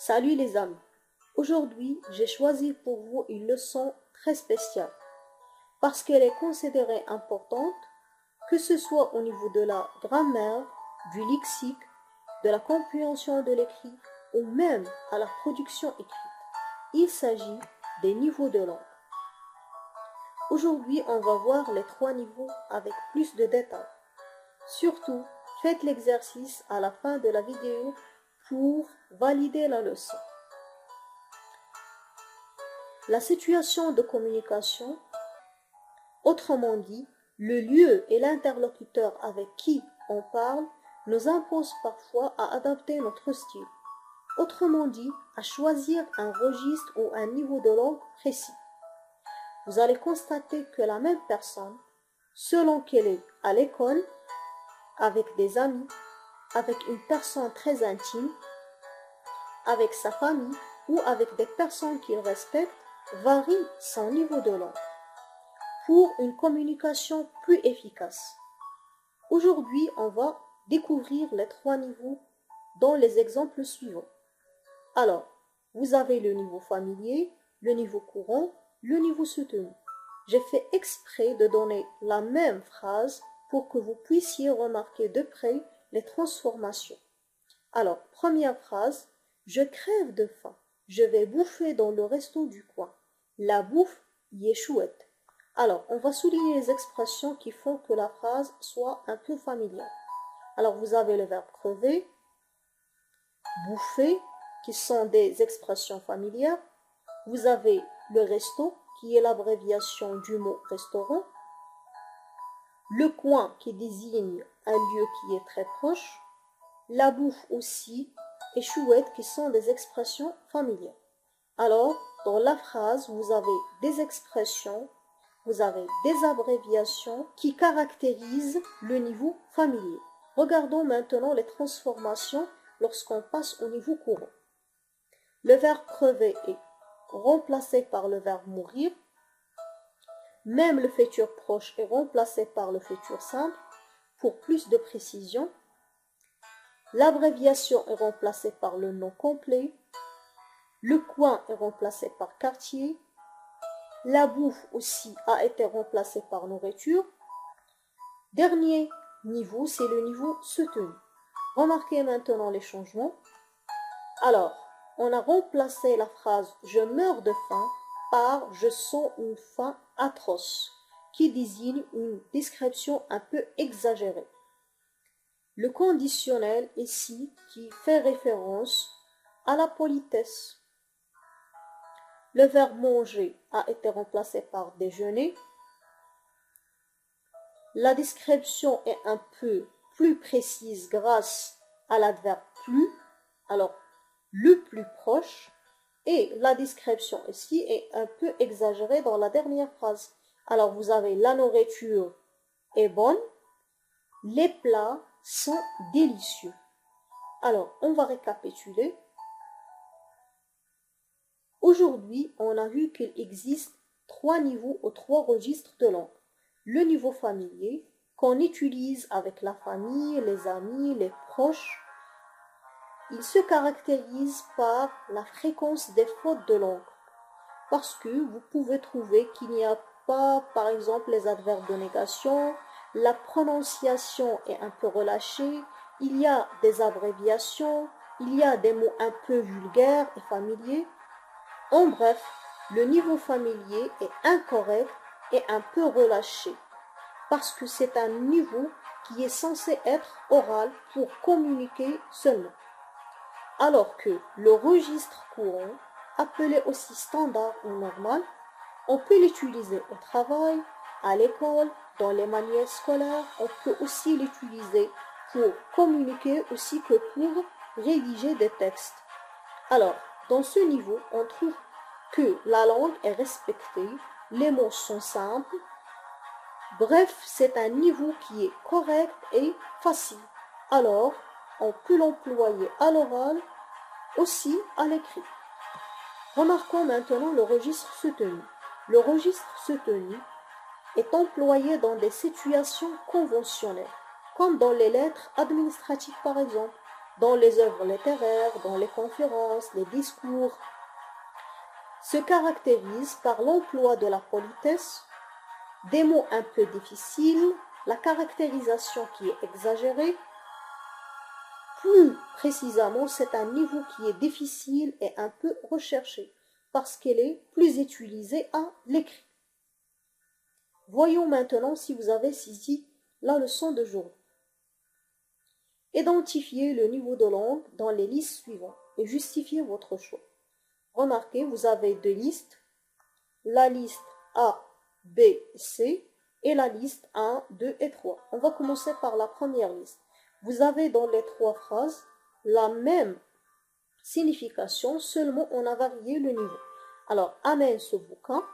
Salut les amis, aujourd'hui j'ai choisi pour vous une leçon très spéciale parce qu'elle est considérée importante que ce soit au niveau de la grammaire, du lexique, de la compréhension de l'écrit ou même à la production écrite. Il s'agit des niveaux de langue. Aujourd'hui on va voir les 3 niveaux avec plus de détails. Surtout, faites l'exercice à la fin de la vidéo pour valider la leçon. La situation de communication, autrement dit, le lieu et l'interlocuteur avec qui on parle nous impose parfois à adapter notre style. Autrement dit, à choisir un registre ou un niveau de langue précis. Vous allez constater que la même personne, selon qu'elle est à l'école, avec des amis, avec une personne très intime, avec sa famille ou avec des personnes qu'il respecte, varie son niveau de langue pour une communication plus efficace. Aujourd'hui, on va découvrir les 3 niveaux dans les exemples suivants. Alors, vous avez le niveau familier, le niveau courant, le niveau soutenu. J'ai fait exprès de donner la même phrase pour que vous puissiez remarquer de près les transformations. Alors, première phrase, je crève de faim. Je vais bouffer dans le resto du coin. La bouffe y est chouette. Alors, on va souligner les expressions qui font que la phrase soit un peu familière. Alors, vous avez le verbe crever, bouffer, qui sont des expressions familières. Vous avez le resto, qui est l'abréviation du mot restaurant. Le coin, qui désigne un lieu qui est très proche. La bouffe aussi, et chouette, qui sont des expressions familières. Alors, dans la phrase, vous avez des expressions, vous avez des abréviations qui caractérisent le niveau familier. Regardons maintenant les transformations lorsqu'on passe au niveau courant. Le verbe crever est remplacé par le verbe mourir. Même le futur proche est remplacé par le futur simple pour plus de précision. L'abréviation est remplacée par le nom complet. Le coin est remplacé par quartier. La bouffe aussi a été remplacée par nourriture. Dernier niveau, c'est le niveau soutenu. Remarquez maintenant les changements. Alors, on a remplacé la phrase « je meurs de faim » par « je sens une faim atroce » qui désigne une description un peu exagérée. Le conditionnel ici qui fait référence à la politesse. Le verbe manger a été remplacé par déjeuner. La description est un peu plus précise grâce à l'adverbe plus, alors le plus proche, et la description ici est un peu exagérée dans la dernière phrase. Alors vous avez la nourriture est bonne, les plats sont délicieux. Alors on va récapituler. Aujourd'hui, on a vu qu'il existe 3 niveaux ou 3 registres de langue. Le niveau familier, qu'on utilise avec la famille, les amis, les proches, il se caractérise par la fréquence des fautes de langue. Parce que vous pouvez trouver qu'il n'y a pas, par exemple, les adverbes de négation, la prononciation est un peu relâchée, il y a des abréviations, il y a des mots un peu vulgaires et familiers. En bref, le niveau familier est incorrect et un peu relâché parce que c'est un niveau qui est censé être oral pour communiquer seulement. Alors que le registre courant, appelé aussi standard ou normal, on peut l'utiliser au travail, à l'école, dans les manuels scolaires, on peut aussi l'utiliser pour communiquer aussi que pour rédiger des textes. Alors, dans ce niveau, on trouve que la langue est respectée, les mots sont simples. Bref, c'est un niveau qui est correct et facile. Alors, on peut l'employer à l'oral, aussi à l'écrit. Remarquons maintenant le registre soutenu. Le registre soutenu est employé dans des situations conventionnelles, comme dans les lettres administratives par exemple. dans les œuvres littéraires, dans les conférences, les discours, se caractérise par l'emploi de la politesse, des mots un peu difficiles, la caractérisation qui est exagérée. Plus précisément, c'est un niveau qui est difficile et un peu recherché, parce qu'elle est plus utilisée à l'écrit. Voyons maintenant si vous avez saisi la leçon d'aujourd'hui. Identifiez le niveau de langue dans les listes suivantes et justifiez votre choix. Remarquez, vous avez deux listes, la liste A, B, C et la liste 1, 2 et 3. On va commencer par la première liste. Vous avez dans les trois phrases la même signification, seulement on a varié le niveau. Alors, amène ce bouquin,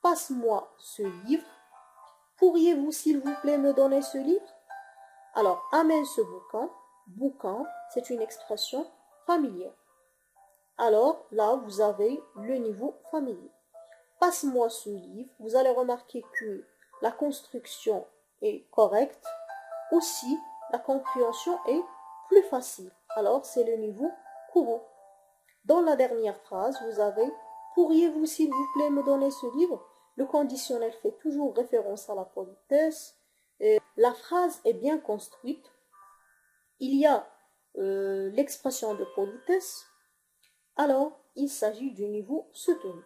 passe-moi ce livre, pourriez-vous s'il vous plaît me donner ce livre? Alors, amène ce bouquin, bouquin, c'est une expression familière. Alors, là, vous avez le niveau familier. Passe-moi ce livre, vous allez remarquer que la construction est correcte. Aussi, la compréhension est plus facile. Alors, c'est le niveau courant. Dans la dernière phrase, vous avez « Pourriez-vous, s'il vous plaît, me donner ce livre ?» Le conditionnel fait toujours référence à la politesse. La phrase est bien construite. Il y a l'expression de politesse. Alors, il s'agit du niveau soutenu.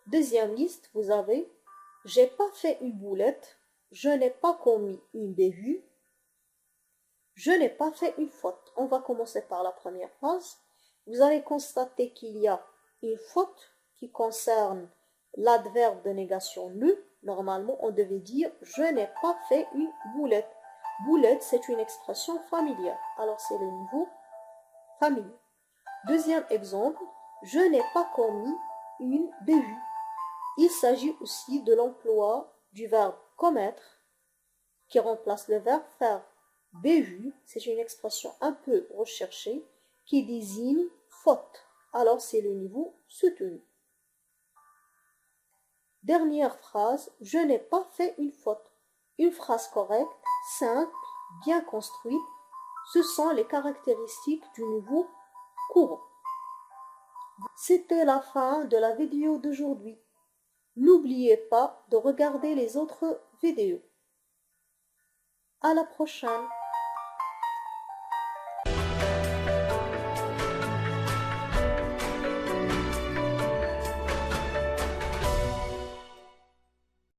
Deuxième liste, vous avez « J'ai pas fait une boulette, je n'ai pas commis une bévue, je n'ai pas fait une faute. » On va commencer par la première phrase. Vous allez constater qu'il y a une faute qui concerne l'adverbe de négation ne. Normalement, on devait dire « Je n'ai pas fait une boulette ». Boulette, c'est une expression familière. Alors, c'est le niveau familier. Deuxième exemple, « Je n'ai pas commis une bévue ». Il s'agit aussi de l'emploi du verbe commettre qui remplace le verbe faire. Bévue, c'est une expression un peu recherchée qui désigne faute. Alors c'est le niveau soutenu. Dernière phrase, je n'ai pas fait une faute. Une phrase correcte, simple, bien construite, ce sont les caractéristiques du niveau courant. C'était la fin de la vidéo d'aujourd'hui. N'oubliez pas de regarder les autres vidéos. À la prochaine!